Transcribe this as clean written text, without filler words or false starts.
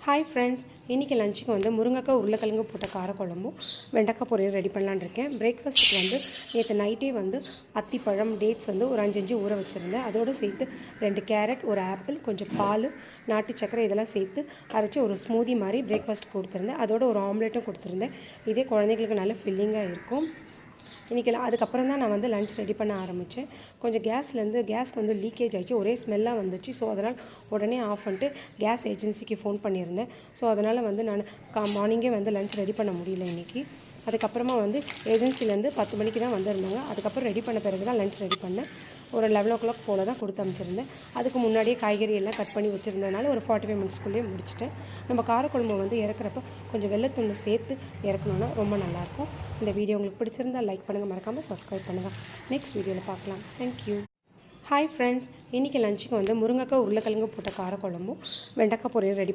Hi friends, இன்றைக்கி லஞ்சுக்கு வந்து முருங்கைக்காய் உருளைக்கிழங்கு போட்ட காரக்குழம்பும் வெண்டைக்காய் பொரியல் ரெடி பண்ணலான்னு இருக்கேன். பிரேக்ஃபாஸ்ட்டுக்கு வந்து நேற்று நைட்டே வந்து அத்திப்பழம், டேட்ஸ் வந்து ஒரு 5 ஊற வச்சுருந்தேன். அதோடு சேர்த்து 2 கேரட், ஒரு ஆப்பிள், கொஞ்சம் பால், நாட்டு சக்கரை இதெல்லாம் சேர்த்து அரைச்சி ஒரு ஸ்மூதி மாதிரி பிரேக்ஃபாஸ்ட் கொடுத்துருந்தேன். அதோட ஒரு ஆம்லேட்டும் கொடுத்துருந்தேன். இதே குழந்தைங்களுக்கு நல்ல ஃபில்லிங்காக இருக்கும். இன்றைக்கி அதுக்கப்புறம் தான் நான் வந்து லஞ்ச் ரெடி பண்ண ஆரம்பித்தேன். கொஞ்சம் கேஸ்க்கு வந்து லீக்கேஜ் ஆகிடுச்சு, ஒரே ஸ்மெல்லாக வந்துச்சு. ஸோ அதனால் உடனே ஆஃப் பண்ணிட்டு கேஸ் ஏஜென்சிக்கு ஃபோன் பண்ணியிருந்தேன். ஸோ அதனால் வந்து நான் மார்னிங்கே வந்து லஞ்ச் ரெடி பண்ண முடியல இன்றைக்கி. அதுக்கப்புறமா வந்து ஏஜென்சிலேருந்து 10 மணிக்கு தான் வந்திருந்தாங்க. அதுக்கப்புறம் ரெடி பண்ண பிறகு தான் லஞ்ச் ரெடி பண்ணேன். ஒரு 11 o'clock போல் தான் கொடுத்து அனுப்பிச்சிருந்தேன். அதுக்கு முன்னாடியே காய்கறி எல்லாம் கட் பண்ணி வச்சுருந்ததுனால ஒரு 45 மினிட்ஸ்க்குள்ளேயே முடிச்சிட்டேன். நம்ம காரக்குழம்பு வந்து இறக்குறப்ப கொஞ்சம் வெள்ளைத்தூள் சேர்த்து இறக்கணுன்னா ரொம்ப நல்லாயிருக்கும். இந்த வீடியோ உங்களுக்கு பிடிச்சிருந்தால் லைக் பண்ணுங்கள், மறக்காமல் சப்ஸ்கிரைப் பண்ணுங்கள். நெக்ஸ்ட் வீடியோவில் பார்க்கலாம். தேங்க்யூ. ஹாய் ஃப்ரெண்ட்ஸ், இன்றைக்கி லஞ்சுக்கு வந்து முருங்கைக்காய் உருளைக்கிழங்கு போட்ட காரக்குழம்பும் வெண்டைக்காய் பொரியல் ரெடி